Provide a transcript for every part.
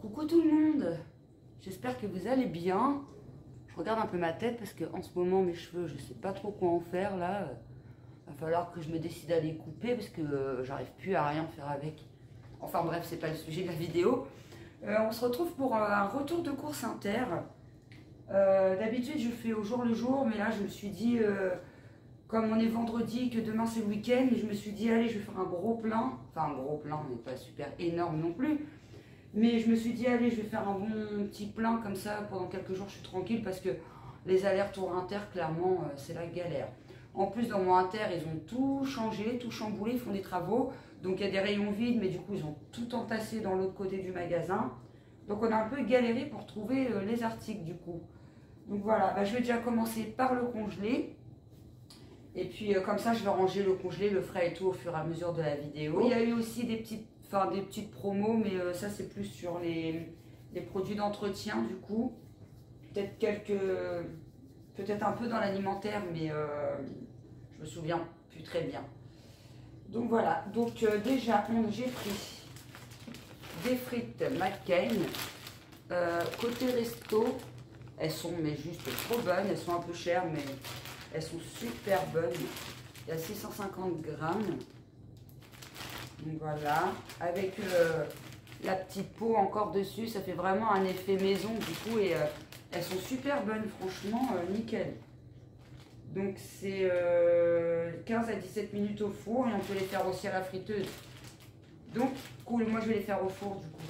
Coucou tout le monde, j'espère que vous allez bien. Je regarde un peu ma tête parce que en ce moment mes cheveux, je sais pas trop quoi en faire là. Va falloir que je me décide à les couper parce que j'arrive plus à rien faire avec. Enfin bref, c'est pas le sujet de la vidéo. On se retrouve pour un retour de course inter. D'habitude je fais au jour le jour, mais là je me suis dit, comme on est vendredi, que demain c'est le week-end, je me suis dit allez, je vais faire un gros plein. Enfin un gros plein, mais pas super énorme non plus. Mais je me suis dit, allez, je vais faire un bon petit plein comme ça, pendant quelques jours, je suis tranquille, parce que les allers-retours inter, clairement, c'est la galère. En plus, dans mon inter, ils ont tout changé, tout chamboulé, ils font des travaux. Donc, il y a des rayons vides, mais du coup, ils ont tout entassé dans l'autre côté du magasin. Donc, on a un peu galéré pour trouver les articles, du coup. Donc, voilà, je vais déjà commencer par le congelé. Et puis, comme ça, je vais ranger le congelé, le frais et tout au fur et à mesure de la vidéo. Il y a eu aussi des petites promos, mais ça c'est plus sur les produits d'entretien du coup. Peut-être un peu dans l'alimentaire, mais je me souviens plus très bien. Donc voilà, donc déjà j'ai pris des frites McCain. Côté resto, elles sont mais juste trop bonnes, elles sont un peu chères mais elles sont super bonnes. Il y a 650 grammes. Donc voilà, avec la petite peau encore dessus, ça fait vraiment un effet maison du coup, et elles sont super bonnes, franchement, nickel. Donc c'est 15 à 17 minutes au four, et on peut les faire aussi à la friteuse. Donc cool, moi je vais les faire au four du coup.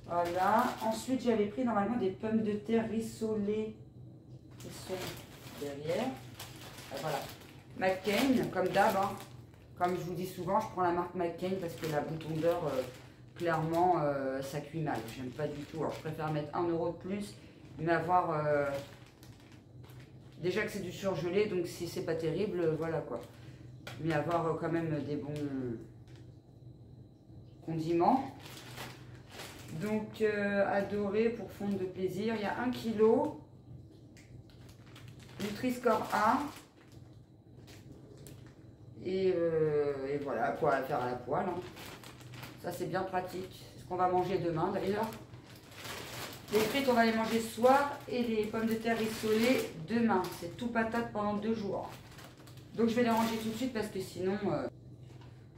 Voilà, ensuite j'avais pris normalement des pommes de terre rissolées qui sont derrière. Voilà, McCain, comme d'hab, hein. Comme je vous dis souvent, je prends la marque McCain parce que la bouton d'or, clairement, ça cuit mal. J'aime pas du tout. Alors, je préfère mettre 1 euro de plus, mais avoir... déjà que c'est du surgelé, donc si c'est pas terrible, voilà quoi. Mais avoir quand même des bons condiments. Donc, adoré pour fondre de plaisir. Il y a 1 kg. Nutri-Score A. Et voilà, quoi à faire à la poêle. Hein. Ça, c'est bien pratique. C'est ce qu'on va manger demain, d'ailleurs. Les frites, on va les manger ce soir. Et les pommes de terre rissolées, demain. C'est tout patate pendant 2 jours. Donc, je vais les ranger tout de suite parce que sinon...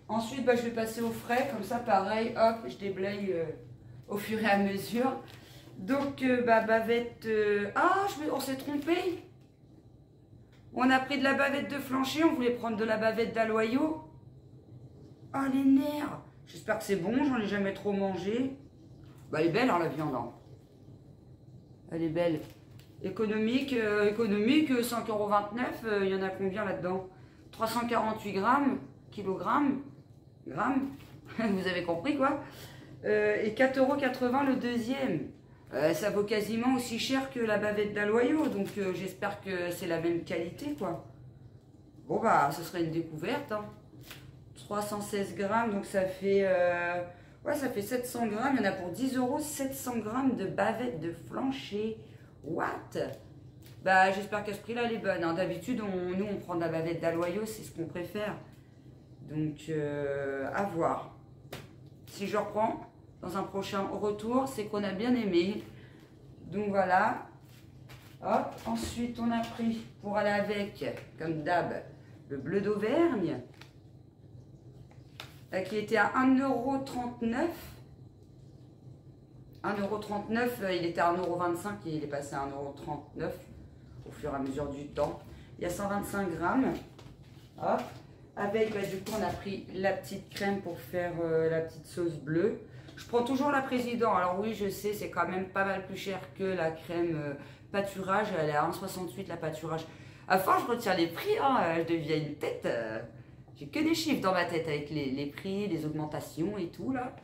Ensuite, je vais passer au frais. Comme ça, pareil, hop, je déblaye au fur et à mesure. Donc, bavette... on s'est trompé. On a pris de la bavette de flancher, on voulait prendre de la bavette d'aloyau. Oh les nerfs. J'espère que c'est bon, j'en ai jamais trop mangé. Elle est belle hein, la viande. Hein. Elle est belle. Économique, 5,29 €. Il y en a combien là-dedans? 348 grammes, kilogrammes, grammes. Vous avez compris quoi. Et 4,80 € le deuxième. Ça vaut quasiment aussi cher que la bavette d'aloyau, donc j'espère que c'est la même qualité quoi. Bon ce serait une découverte. Hein. 316 grammes, donc ça fait ça fait 700 grammes. Il y en a pour 10 €, 700 grammes de bavette de flancher. What? J'espère qu'à ce prix-là, elle est bonne. Hein. D'habitude, nous on prend de la bavette d'aloyau, c'est ce qu'on préfère. Donc à voir. Si je reprends dans un prochain retour, c'est qu'on a bien aimé. Donc voilà. Hop. Ensuite, on a pris pour aller avec, comme d'hab, le bleu d'Auvergne. Qui était à 1,39 €. 1,39 €, il était à 1,25 € et il est passé à 1,39 € au fur et à mesure du temps. Il y a 125 grammes. Hop. Avec, du coup, on a pris la petite crème pour faire la petite sauce bleue. Je prends toujours la Président. Alors oui, je sais, c'est quand même pas mal plus cher que la crème pâturage. Elle est à 1,68 € la pâturage. À force, je retiens les prix. Hein, je deviens une tête. J'ai que des chiffres dans ma tête avec les prix, les augmentations et tout là.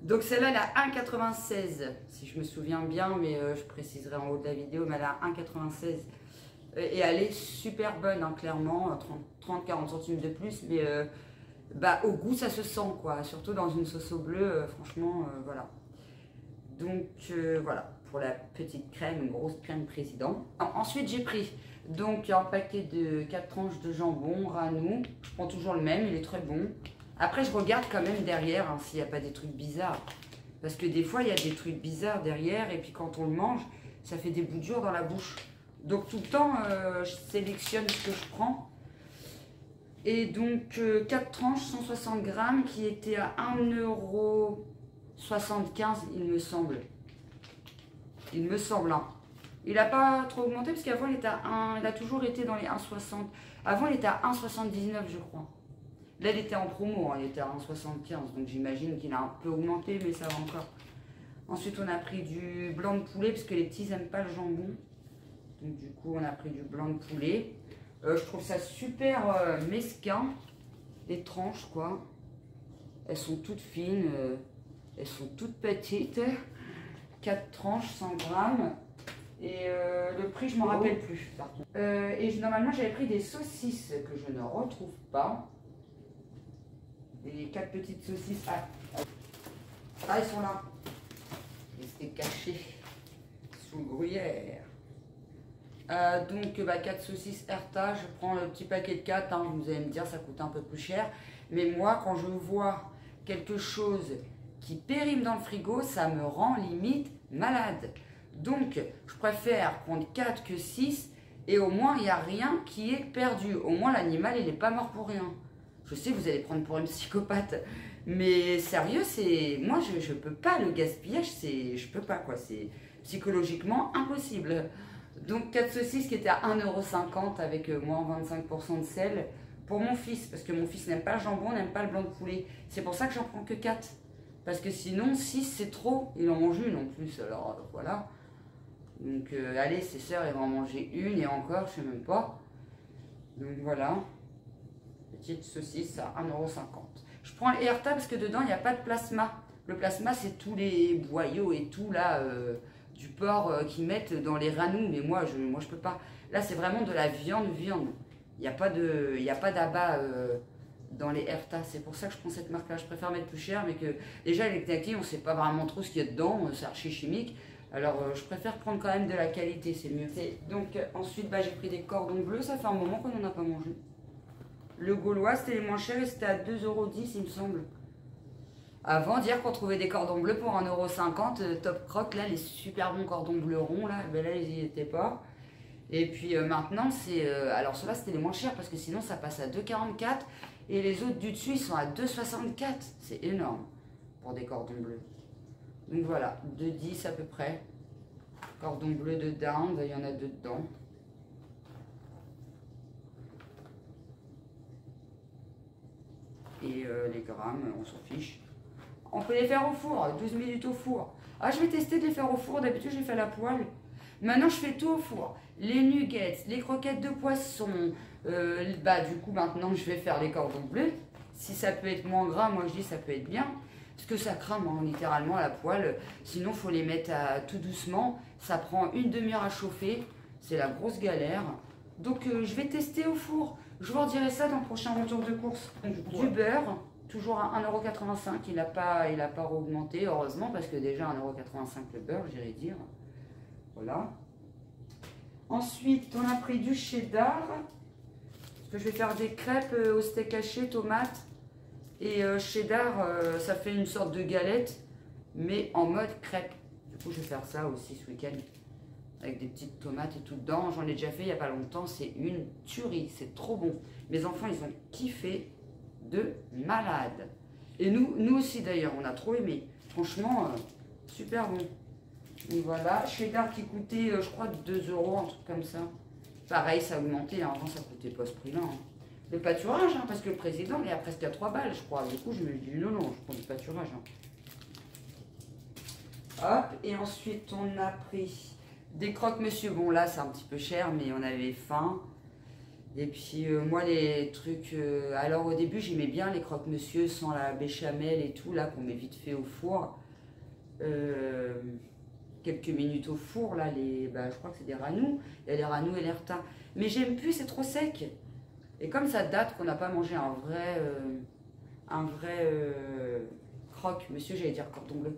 Donc celle-là, elle est à 1,96 € si je me souviens bien. Mais je préciserai en haut de la vidéo. Mais elle est à 1,96 €. Et elle est super bonne, hein, clairement. 30-40 centimes de plus. Mais... au goût ça se sent quoi, surtout dans une sauce au bleu, franchement voilà. Donc voilà pour la petite crème, une grosse crème Président. Ensuite j'ai pris donc un paquet de 4 tranches de jambon Ranou. Je prends toujours le même, il est très bon. Après je regarde quand même derrière hein, s'il n'y a pas des trucs bizarres. Parce que des fois, il y a des trucs bizarres derrière. Et puis quand on le mange, ça fait des bouts durs dans la bouche. Donc tout le temps, je sélectionne ce que je prends. Et donc 4 tranches, 160 grammes, qui étaient à 1,75 €, il me semble. Il me semble, hein. Il n'a pas trop augmenté parce qu'avant il était à 1, il a toujours été dans les 1,60. Avant il était à 1,79 je crois. Là il était en promo, hein, il était à 1,75. Donc j'imagine qu'il a un peu augmenté, mais ça va encore. Ensuite on a pris du blanc de poulet parce que les petits n'aiment pas le jambon. Donc du coup on a pris du blanc de poulet. Je trouve ça super mesquin. Les tranches quoi. Elles sont toutes fines. Elles sont toutes petites. 4 tranches, 100 grammes. Et le prix, je ne m'en rappelle plus. Normalement, j'avais pris des saucisses que je ne retrouve pas. Des 4 petites saucisses. Ah, ils sont là. Ils étaient cachés sous le gruyère. Donc, 4 saucisses Herta. Je prends le petit paquet de 4. Hein, vous allez me dire, ça coûte un peu plus cher. Mais moi, quand je vois quelque chose qui périme dans le frigo, ça me rend limite malade. Donc, je préfère prendre 4 que 6 et au moins, il n'y a rien qui est perdu. Au moins, l'animal, il n'est pas mort pour rien. Je sais, vous allez prendre pour une psychopathe, mais sérieux, moi, je ne peux pas. Le gaspillage, je peux pas, quoi. C'est psychologiquement impossible. Donc, 4 saucisses qui étaient à 1,50 € avec moins 25% de sel pour mon fils, parce que mon fils n'aime pas le jambon, n'aime pas le blanc de poulet. C'est pour ça que j'en prends que 4. Parce que sinon, 6 c'est trop. Il en mange une en plus, alors voilà. Donc allez, ses sœurs, elles vont en manger une et encore, je sais même pas. Donc voilà. Petite saucisse à 1,50 €. Je prends les Herta parce que dedans, il n'y a pas de plasma. Le plasma, c'est tous les boyaux et tout là, du porc qu'ils mettent dans les ranous. Mais moi, je peux pas. Là, c'est vraiment de la viande. Il n'y a pas d'abat dans les Herta. C'est pour ça que je prends cette marque-là. Je préfère mettre plus cher, mais que déjà, les knackis, on ne sait pas vraiment trop ce qu'il y a dedans. C'est archi chimique. Alors, je préfère prendre quand même de la qualité, c'est mieux. Donc, ensuite, j'ai pris des cordons bleus. Ça fait un moment qu'on n'en a pas mangé. Le gaulois, c'était les moins chers et c'était à 2,10 €, il me semble. Avant, dire qu'on trouvait des cordons bleus pour 1,50 €, Top Croc, là, les super bons cordons bleus ronds, là, là, ils n'y étaient pas. Et puis maintenant, alors, ceux-là, c'était les moins chers parce que sinon, ça passe à 2,44 € et les autres du dessus, ils sont à 2,64 €. C'est énorme pour des cordons bleus. Donc voilà, 2,10 € à peu près. Cordon bleu de dinde, il y en a deux dedans. Et les grammes, on s'en fiche. On peut les faire au four, 12 minutes au four. Ah, je vais tester de les faire au four, d'habitude je les fais à la poêle. Maintenant je fais tout au four. Les nuggets, les croquettes de poisson. Du coup maintenant je vais faire les cordons bleus. Si ça peut être moins gras, moi je dis ça peut être bien. Parce que ça crame hein, littéralement à la poêle. Sinon, il faut les mettre tout doucement. Ça prend une demi-heure à chauffer. C'est la grosse galère. Donc, je vais tester au four. Je vous redirai ça dans le prochain retour de course. Du beurre, toujours à 1,85 €. Il n'a pas augmenté, heureusement, parce que déjà 1,85 € le beurre, j'irais dire. Voilà. Ensuite, on a pris du cheddar. Parce que je vais faire des crêpes au steak haché, tomates. Et cheddar, ça fait une sorte de galette, mais en mode crêpe. Du coup, je vais faire ça aussi ce week-end. Avec des petites tomates et tout dedans. J'en ai déjà fait il n'y a pas longtemps. C'est une tuerie. C'est trop bon. Mes enfants, ils ont kiffé de malade. Et nous aussi d'ailleurs, on a trop aimé. Franchement, super bon. Donc voilà, cheddar qui coûtait, je crois, 2 €, un truc comme ça. Pareil, ça a augmenté. Hein. Avant, ça coûtait pas ce prix-là. Hein. Le pâturage, hein, parce que le président, il est à presque à 3 balles, je crois. Du coup, je me dis non, je prends du pâturage. Hein. Hop, et ensuite, on a pris des croque-monsieur. Bon, là, c'est un petit peu cher, mais on avait faim. Et puis, moi, les trucs... alors, au début, j'aimais bien les croque-monsieur sans la béchamel et tout, là, qu'on met vite fait au four. Quelques minutes au four, là, je crois que c'est des ranous. Il y a les ranous et les Herta. Mais j'aime plus, c'est trop sec. Et comme ça date qu'on n'a pas mangé un vrai croque-monsieur, j'allais dire cordon bleu,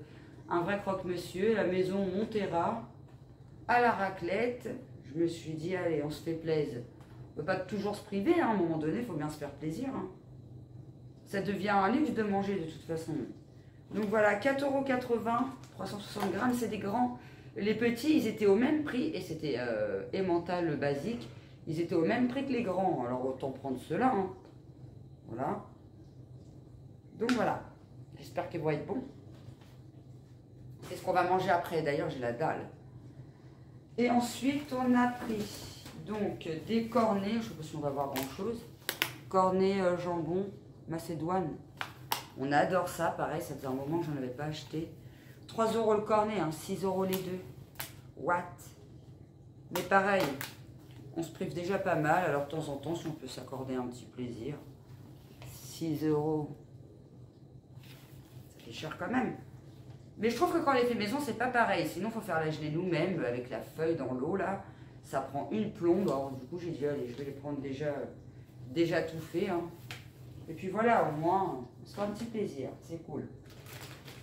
un vrai croque-monsieur, la maison Montera, à la raclette, je me suis dit, allez, on se fait plaisir. On ne peut pas toujours se priver, hein, à un moment donné, il faut bien se faire plaisir. Hein. Ça devient un luxe de manger de toute façon. Donc voilà, 4,80 €, 360 grammes, c'est des grands. Les petits, ils étaient au même prix, et c'était Emmental basique, ils étaient au même prix que les grands. Alors autant prendre ceux-là. Hein. Voilà. Donc voilà, j'espère qu'ils vont être bons. C'est ce qu'on va manger après, d'ailleurs j'ai la dalle. Et ensuite, on a pris donc des cornets, je ne sais pas si on va voir grand chose. Cornets jambon, macédoine. On adore ça, pareil, ça faisait un moment que je n'en avais pas acheté. 3 € le cornet, hein, 6 € les deux. What? Mais pareil, on se prive déjà pas mal, alors de temps en temps, si on peut s'accorder un petit plaisir. 6 €. Ça fait cher quand même. Mais je trouve que quand on les fait maison, c'est pas pareil. Sinon, il faut faire la gelée nous-mêmes avec la feuille dans l'eau, là. Ça prend une plombe. Alors, du coup, j'ai dit, allez, je vais les prendre déjà tout fait. Hein. Et puis voilà, au moins, on se fait un petit plaisir. C'est cool.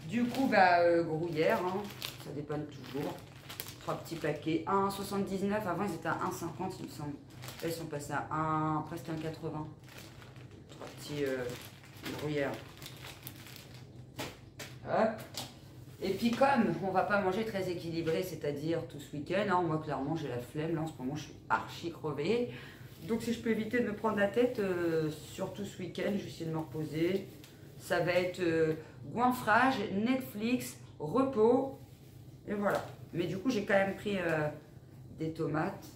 Du coup, gruyère, hein, ça dépanne toujours. 3 petits paquets. 1,79. Avant, ils étaient à 1,50, il me semble. Là, ils sont passés à presque 1,80. 3 petits gruyères. Hop. Et puis comme on va pas manger très équilibré, c'est-à-dire tout ce week-end, hein, moi clairement j'ai la flemme, là en ce moment je suis archi crevée. Donc si je peux éviter de me prendre la tête, surtout ce week-end, je vais essayer de me reposer. Ça va être goinfrage, Netflix, repos, et voilà. Mais du coup j'ai quand même pris des tomates,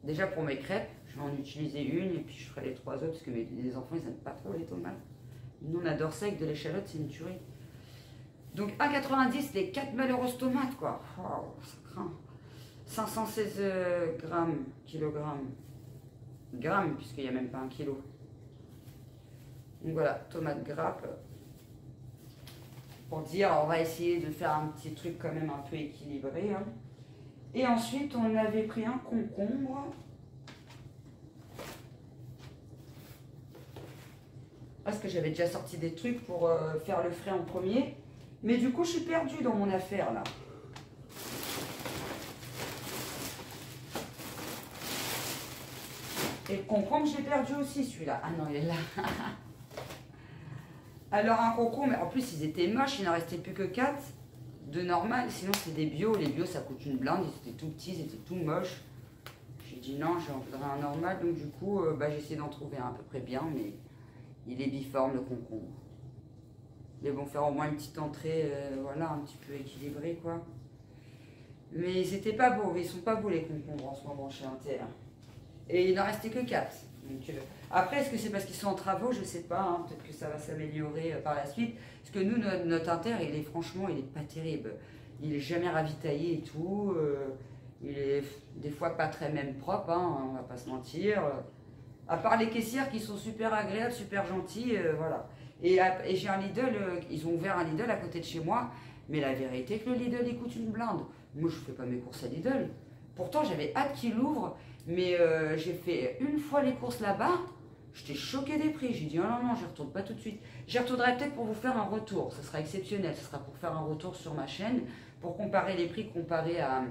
déjà pour mes crêpes, je vais en utiliser une et puis je ferai les 3 autres parce que les enfants ils n'aiment pas trop les tomates. Nous on adore ça avec de l'échalote, c'est une tuerie. Donc 1,90 les 4 malheureuses tomates quoi. Wow, ça craint. 516 grammes, puisqu'il n'y a même pas 1 kilo. Donc voilà, tomate grappe. Pour dire, on va essayer de faire un petit truc quand même un peu équilibré. Hein. Et ensuite, on avait pris un concombre. Parce que j'avais déjà sorti des trucs pour faire le frais en premier. Mais du coup, je suis perdue dans mon affaire, là. Et le concombre, j'ai perdu aussi, celui-là. Ah non, il est là. Alors, un concombre, en plus, ils étaient moches. Il n'en restait plus que 4 de normal. Sinon, c'est des bio. Les bio, ça coûte une blinde. Ils étaient tout petits, ils étaient tout moches. J'ai dit non, j'en voudrais un normal. Donc, du coup, j'ai essayé d'en trouver un à peu près bien. Mais il est biforme, le concombre. Ils vont faire au moins une petite entrée, voilà, un petit peu équilibrée, quoi. Mais ils n'étaient pas beaux, ils sont pas beaux les concombres en ce moment chez Inter. Et il n'en restait que 4. Donc, après, est-ce que c'est parce qu'ils sont en travaux? Je ne sais pas, hein, peut-être que ça va s'améliorer par la suite. Parce que nous, notre Inter, franchement, il n'est pas terrible. Il n'est jamais ravitaillé et tout. Il est des fois pas très même propre, hein, on va pas se mentir. À part les caissières qui sont super agréables, super gentilles, voilà. Et j'ai un Lidl, ils ont ouvert un Lidl à côté de chez moi, mais la vérité que le Lidl il coûte une blinde. Moi je fais pas mes courses à Lidl. Pourtant j'avais hâte qu'il ouvre, mais j'ai fait une fois les courses là-bas, j'étais choquée des prix. J'ai dit oh non, je retourne pas tout de suite. J'y retournerai peut-être pour vous faire un retour, ce sera exceptionnel, ce sera pour faire un retour sur ma chaîne, pour comparer les prix comparés à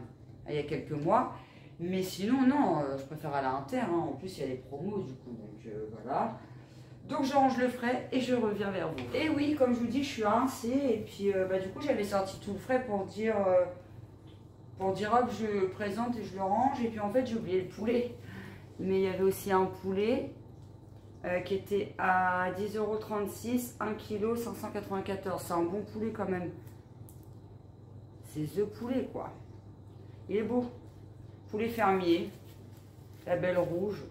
il y a quelques mois. Mais sinon non, je préfère aller à Inter, hein. En plus il y a les promos du coup, donc voilà. Donc je range le frais et je reviens vers vous. Et oui, comme je vous dis, je suis à 1C et puis du coup j'avais sorti tout le frais pour dire hop, je présente et je le range. Et puis en fait j'ai oublié le poulet. Mais il y avait aussi un poulet qui était à 10,36 €, 1 kg, 594. C'est un bon poulet quand même. C'est The Poulet quoi. Il est beau. Poulet fermier, label rouge.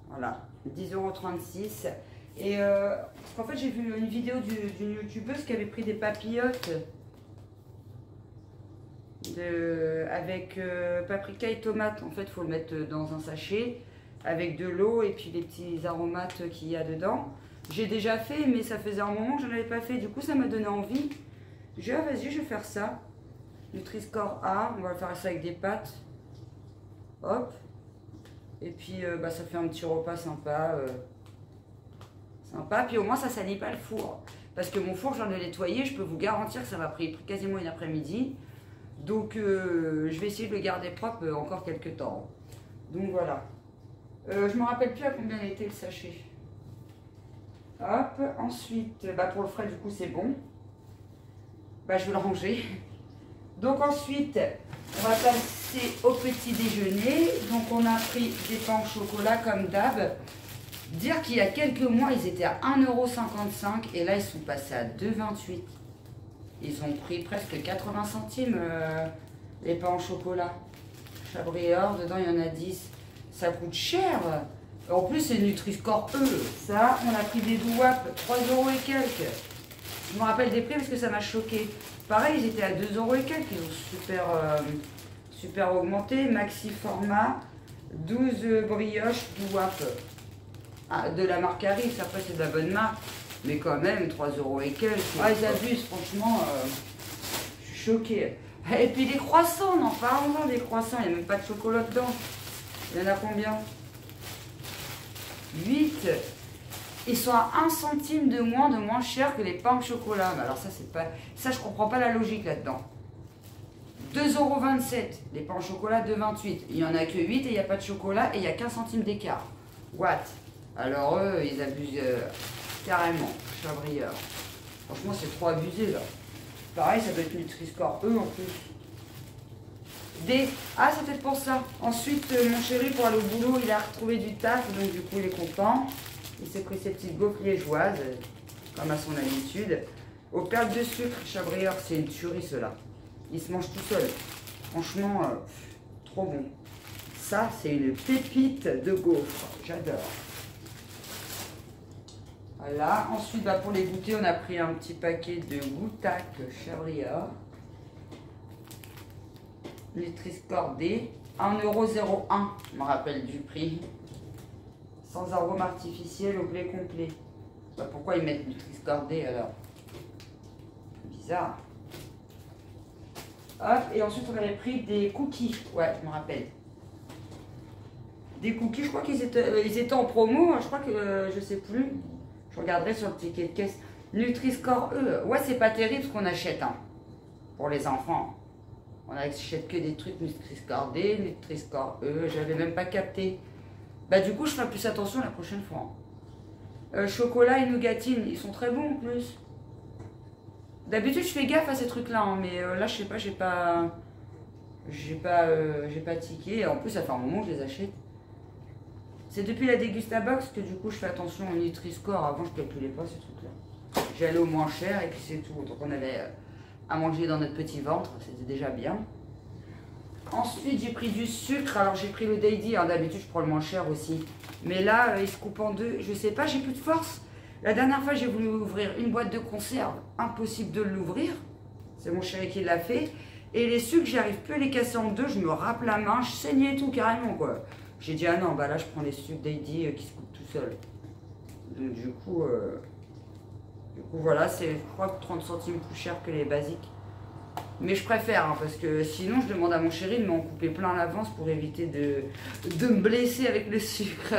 Voilà. 10,36 €. Et parce qu'en fait j'ai vu une vidéo d'une youtubeuse qui avait pris des papillotes avec paprika et tomate. En fait il faut le mettre dans un sachet avec de l'eau et puis les petits aromates qu'il y a dedans. J'ai déjà fait mais ça faisait un moment que je n'en avais pas fait, du coup ça m'a donné envie. J'ai dit ah, vas-y je vais faire ça. Nutri-Score A, on va faire ça avec des pâtes. Hop. Et puis ça fait un petit repas sympa. Puis au moins ça salit pas le four. Parce que mon four j'en ai nettoyé, je peux vous garantir que ça m'a pris quasiment une après-midi. Donc je vais essayer de le garder propre encore quelques temps. Donc voilà. Je me rappelle plus à combien était le sachet. Hop, ensuite, pour le frais, du coup, c'est bon. Je vais le ranger. Donc ensuite, on va passer au petit déjeuner. Donc on a pris des pains au chocolat comme d'hab. Dire qu'il y a quelques mois, ils étaient à 1,55 € et là, ils sont passés à 2,28 €. Ils ont pris presque 80 centimes les pains au chocolat. Chabrior, dedans, il y en a 10. Ça coûte cher. En plus, c'est Nutri-Score E. Ça, on a pris des douap, 3 € et quelques. Je me rappelle des prix parce que ça m'a choqué. Pareil, ils étaient à 2 € et quelques. Ils ont super augmenté. Maxi format, 12 brioches douap. De la marque Harris. Après, c'est de la bonne marque. Mais quand même, 3 € et quelques. Ils abusent, franchement. Je suis choquée. Et puis les croissants, non, parlons-en des croissants. Il n'y a même pas de chocolat dedans. Il y en a combien? 8. Ils sont à 1 centime de moins cher que les pains au chocolat. Mais alors ça, c'est pas. Ça, je comprends pas la logique là-dedans. 2,27 € les pains au chocolat, 2,28 €. Il n'y en a que 8 et il n'y a pas de chocolat et il y a qu'un centime d'écart. What? Alors eux, ils abusent carrément. Chabrieur. Franchement, c'est trop abusé là. Pareil, ça doit être Nutri-Score E en plus. C'est peut-être pour ça. Ensuite, mon chéri, pour aller au boulot, il a retrouvé du taf, donc du coup, il est content. Il s'est pris ses petites gaufres liégeoises, comme à son habitude. Aux perles de sucre, Chabrior, c'est une tuerie, ceux-là. Il se mange tout seul. Franchement, trop bon. Ça, c'est une pépite de gaufres. J'adore. Voilà. Ensuite, pour les goûter, on a pris un petit paquet de Goutac Chabrior. Nutri-Score D, 1,01 €, je me rappelle du prix. Sans arôme artificiel au blé complet. Pourquoi ils mettent Nutri-Score D alors? Bizarre. Hop, et ensuite on avait pris des cookies. Ouais, je me rappelle. Des cookies, je crois qu'ils étaient en promo, je crois que je sais plus. Je regarderai sur le ticket de caisse. Nutri-Score E. Ouais, c'est pas terrible ce qu'on achète pour les enfants. On n'achète que des trucs Nutri-Score D, Nutri-Score E, j'avais même pas capté. Du coup, je ferai plus attention la prochaine fois. Chocolat et nougatine, ils sont très bons en plus. D'habitude, je fais gaffe à ces trucs-là, mais là, je sais pas, j'ai pas tiqué. En plus, ça fait un moment que je les achète. C'est depuis la Degustabox que du coup, je fais attention au Nutri-Score. Avant, je calculais pas ces trucs-là. J'allais au moins cher et puis c'est tout. Donc, on avait à manger dans notre petit ventre, c'était déjà bien. Ensuite, j'ai pris du sucre. Alors, j'ai pris le Daily. D'habitude, je prends le moins cher aussi. Mais là, il se coupe en deux. Je sais pas, j'ai plus de force. La dernière fois, j'ai voulu ouvrir une boîte de conserve. Impossible de l'ouvrir. C'est mon chéri qui l'a fait. Et les sucres, j'arrive plus à les casser en deux. Je me râpe la main, je saignais tout carrément, quoi. J'ai dit, ah non, là, je prends les sucres Daily qui se coupent tout seuls. Donc, du coup, voilà, c'est, je crois, 30 centimes plus cher que les basiques. Mais je préfère, parce que sinon, je demande à mon chéri de m'en couper plein à l'avance pour éviter de me blesser avec le sucre.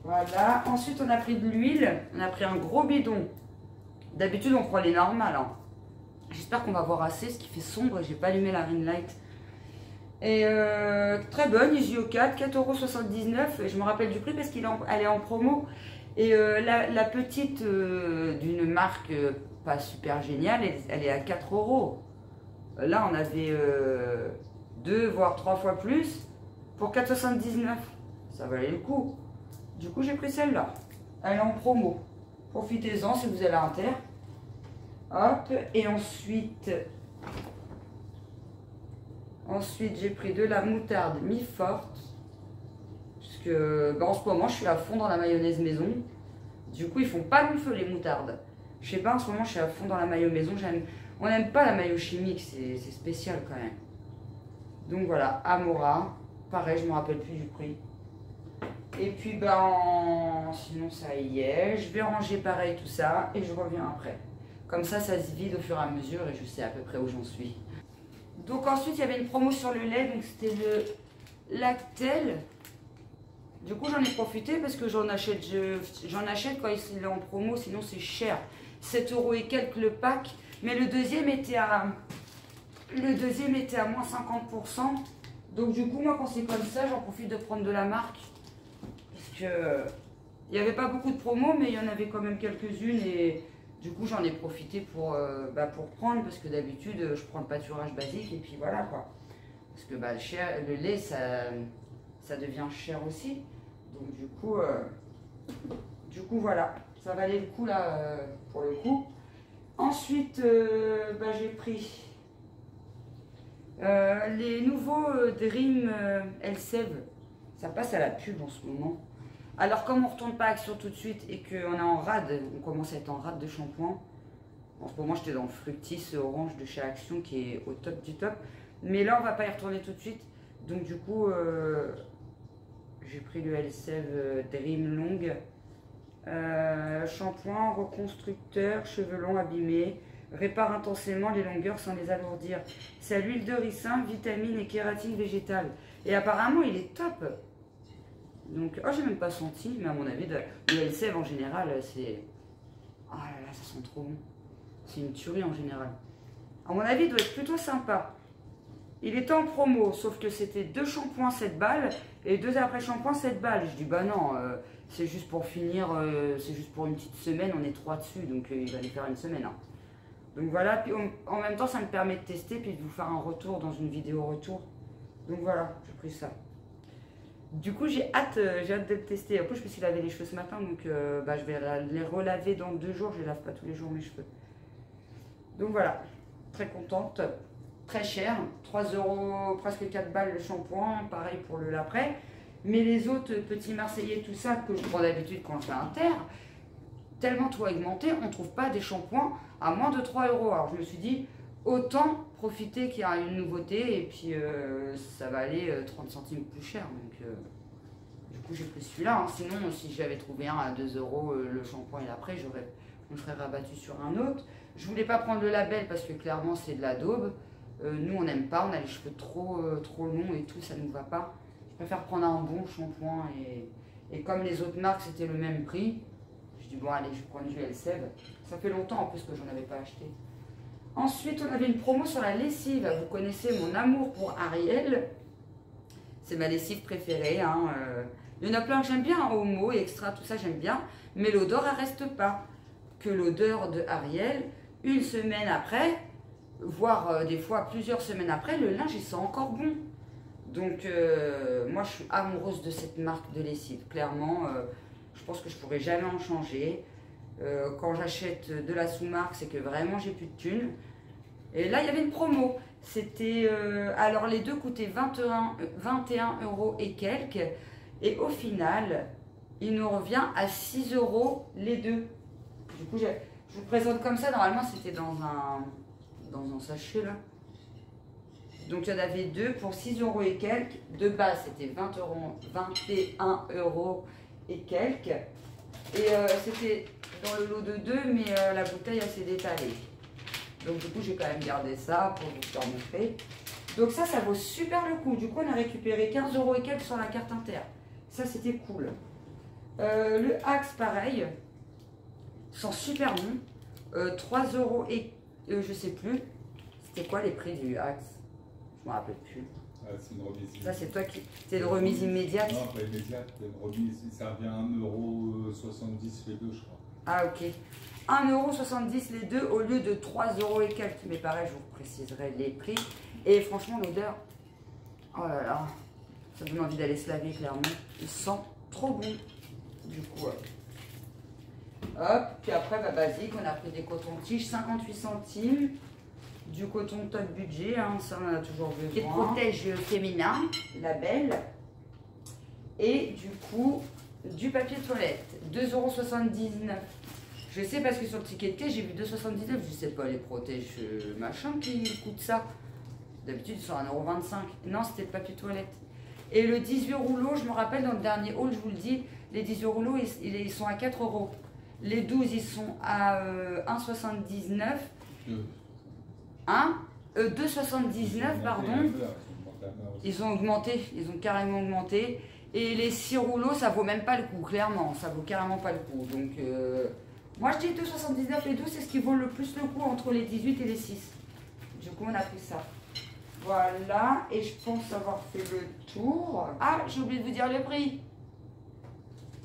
Voilà. Ensuite, on a pris de l'huile. On a pris un gros bidon. D'habitude, on prend les normales. J'espère qu'on va avoir assez, ce qui fait sombre. J'ai pas allumé la ring light. Et très bonne, Isio 4, 4,79 €. Je me rappelle du prix parce qu'elle est en promo. Et la petite d'une marque pas super géniale, elle est à 4 €. Là, on avait 2 voire 3 fois plus pour 4,79 €. Ça valait le coup. Du coup, j'ai pris celle-là. Elle est en promo. Profitez-en si vous allez à Inter. Hop, et ensuite j'ai pris de la moutarde mi-forte. Parce que en ce moment, je suis à fond dans la mayonnaise maison. Du coup, ils font pas le feu les moutardes. Je sais pas, en ce moment, je suis à fond dans la mayo maison. On n'aime pas la mayo chimique, c'est spécial quand même. Donc voilà, Amora. Pareil, je me rappelle plus du prix. Et puis, sinon, ça y est. Je vais ranger pareil tout ça et je reviens après. Comme ça se vide au fur et à mesure et je sais à peu près où j'en suis. Donc ensuite, il y avait une promo sur le lait, donc c'était le Lactel. Du coup, j'en ai profité parce que j'en achète quand il est en promo, sinon c'est cher. 7 € et quelques le pack. Mais le deuxième était à moins 50%. Donc du coup, moi, quand c'est comme ça, j'en profite de prendre de la marque. Parce que Il n'y avait pas beaucoup de promos, mais il y en avait quand même quelques-unes. Et du coup, j'en ai profité pour prendre. Parce que d'habitude, je prends le pâturage basique. Et puis voilà quoi. Parce que le lait, ça devient cher aussi. Donc du coup voilà. Ça valait le coup là, pour le coup. Ensuite, j'ai pris les nouveaux Dream Elseve. Ça passe à la pub en ce moment. Alors comme on ne retourne pas Action tout de suite et qu'on est en rade, on commence à être en rade de shampoing. En ce moment j'étais dans le Fructis orange de chez Action qui est au top du top. Mais là on va pas y retourner tout de suite. Donc du coup j'ai pris le Elseve Dream Long. Shampoing reconstructeur, cheveux longs abîmés. Répare intensément les longueurs sans les alourdir. C'est à l'huile de ricin, vitamines et kératine végétale. Et apparemment il est top. Donc, j'ai même pas senti, mais à mon avis, le Elseve en général, c'est... Oh là là, ça sent trop bon. C'est une tuerie en général. À mon avis, il doit être plutôt sympa. Il était en promo, sauf que c'était 2 shampoings 7 balles et 2 après-shampoings 7 balles. Je dis, bah non, c'est juste pour finir, c'est juste pour une petite semaine, on est 3 dessus, donc il va les faire une semaine. Hein. Donc voilà, puis en même temps, ça me permet de tester, puis de vous faire un retour dans une vidéo retour. Donc voilà, j'ai pris ça. Du coup, j'ai hâte de le tester. Après, je me suis lavé les cheveux ce matin, donc je vais les relaver dans 2 jours. Je ne lave pas tous les jours mes cheveux. Donc voilà, très contente. Très cher, 3 €, presque 4 balles le shampoing, pareil pour le l'après. Mais les autres petits Marseillais, tout ça, que je prends d'habitude quand je fais un terre, tellement tout augmenté, on ne trouve pas des shampoings à moins de 3 €. Alors je me suis dit, autant profiter qu'il y a une nouveauté et puis ça va aller 30 centimes plus cher. Donc du coup j'ai pris celui-là. Hein. Sinon si j'avais trouvé un à 2 € le shampoing et l'après, je me serais rabattu sur un autre. Je voulais pas prendre le label parce que clairement c'est de la daube. Nous on n'aime pas, on a les cheveux trop longs et tout, ça ne nous va pas. Je préfère prendre un bon shampoing et comme les autres marques c'était le même prix, je dis bon allez je vais prendre du Elseve. Ça fait longtemps en plus que j'en avais pas acheté. Ensuite, on avait une promo sur la lessive. Vous connaissez mon amour pour Ariel. C'est ma lessive préférée. Hein. Il y en a plein que j'aime bien. Homo, extra, tout ça, j'aime bien. Mais l'odeur, elle reste pas. Que l'odeur de Ariel, une semaine après, voire des fois plusieurs semaines après, le linge, il sent encore bon. Donc, moi, je suis amoureuse de cette marque de lessive. Clairement, je pense que je pourrais jamais en changer. Quand j'achète de la sous-marque, c'est que vraiment j'ai plus de thunes. Et là, il y avait une promo. C'était alors les deux coûtaient 21 € et quelques. Et au final, il nous revient à 6 € les deux. Du coup, je vous présente comme ça. Normalement, c'était dans un sachet là. Donc, il y en avait deux pour 6 € et quelques. De base, c'était 21 € et quelques. Et c'était dans le lot de 2, mais la bouteille elle s'est détalée. Donc du coup j'ai quand même gardé ça pour vous faire montrer. Donc ça vaut super le coup. Du coup on a récupéré 15 € et quelques sur la carte inter. Ça c'était cool. Le Axe pareil. Sent super bon. 3 € et je sais plus. C'était quoi les prix du Axe? Je me rappelle plus. Ah, c'est une remise. Ça c'est toi qui... C'est une remise immédiate? Non, pas immédiate, une remise, ça revient à 1,70 € les deux, je crois. Ah ok. 1,70 € les deux au lieu de 3 € et quelques. Mais pareil, je vous préciserai les prix. Et franchement, l'odeur, oh là là, ça donne envie d'aller se laver clairement. Il sent trop bon. Du coup, hop. Puis après, basique, on a pris des cotons-tiges, 58 centimes. Du coton top budget, hein, ça on en a toujours besoin. Qui protège féminin, label. Et du coup, du papier toilette, 2,79 €. Je sais parce que sur le ticket de caisse, j'ai vu 2,79 €. Je sais pas, les protèges machin qui coûtent ça. D'habitude, ils sont à 1,25 €. Non, c'était le papier toilette. Et le 18 rouleaux, je me rappelle dans le dernier haul, je vous le dis, les 18 rouleaux, ils sont à 4 €. Les 12, ils sont à 1,79 €. 2,79 pardon. Ils ont augmenté, ils ont carrément augmenté. Et les 6 rouleaux, ça vaut même pas le coup, clairement. Ça vaut carrément pas le coup. Donc, moi je dis 2,79 et 12, c'est ce qui vaut le plus le coup entre les 18 et les 6. Du coup, on a pris ça. Voilà, et je pense avoir fait le tour. Ah, j'ai oublié de vous dire le prix.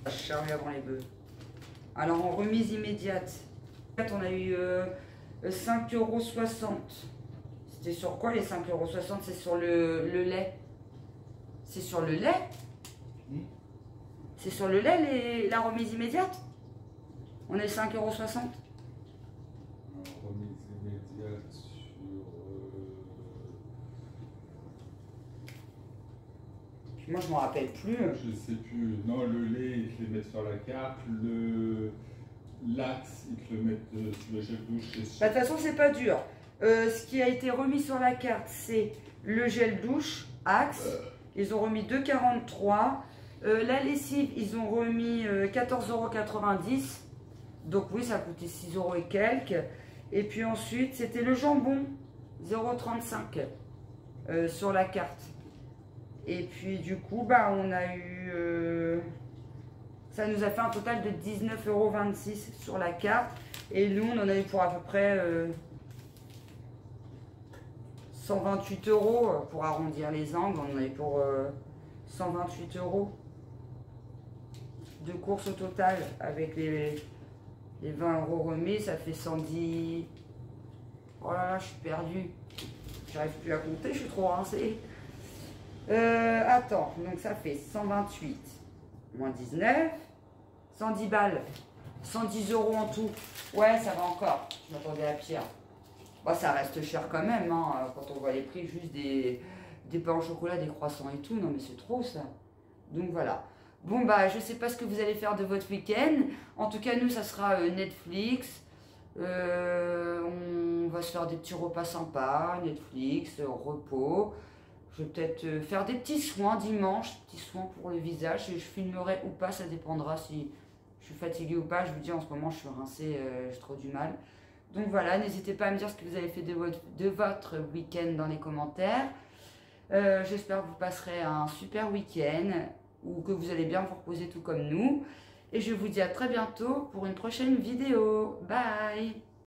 Charlie avant les bœufs. Alors en remise immédiate, on a eu 5,60 €. C'était sur quoi les 5,60 €? C'est sur le lait. C'est sur le lait? C'est sur le lait la remise immédiate? On est 5,60 €. Remise immédiate sur... Moi je m'en rappelle plus. Je sais plus. Non, le lait, ils te le mettent sur la carte. Le L'axe, ils te le mettent sur le gel douche. De toute façon, c'est pas dur. Ce qui a été remis sur la carte, c'est le gel douche Axe. Ils ont remis 2,43 €. La lessive, ils ont remis 14,90 €. Donc oui, ça a coûté 6 € et quelques. Et puis ensuite, c'était le jambon, 0,35 € sur la carte. Et puis du coup, bah, on a eu... ça nous a fait un total de 19,26 € sur la carte. Et nous, on en a eu pour à peu près 128 € pour arrondir les angles. On en a eu pour 128 € de course au total. Avec les 20 € remis, ça fait 110... Oh là là, je suis perdue. J'arrive plus à compter, je suis trop rincée. Attends, donc ça fait 128 moins 19, 110 balles, 110 € en tout. Ouais, ça va encore. Je m'attendais à pire. Bon, ça reste cher quand même, hein, quand on voit les prix juste des pains au chocolat, des croissants et tout. Non, mais c'est trop ça. Donc voilà. Bon, bah, je sais pas ce que vous allez faire de votre week-end. En tout cas, nous, ça sera Netflix. On va se faire des petits repas sympas, Netflix, repos. Je vais peut-être faire des petits soins dimanche, petits soins pour le visage. Je filmerai ou pas, ça dépendra si je suis fatiguée ou pas. Je vous dis, en ce moment, je suis rincée, j'ai trop du mal. Donc voilà, n'hésitez pas à me dire ce que vous avez fait de votre week-end dans les commentaires. J'espère que vous passerez un super week-end ou que vous allez bien vous reposer tout comme nous. Et je vous dis à très bientôt pour une prochaine vidéo. Bye!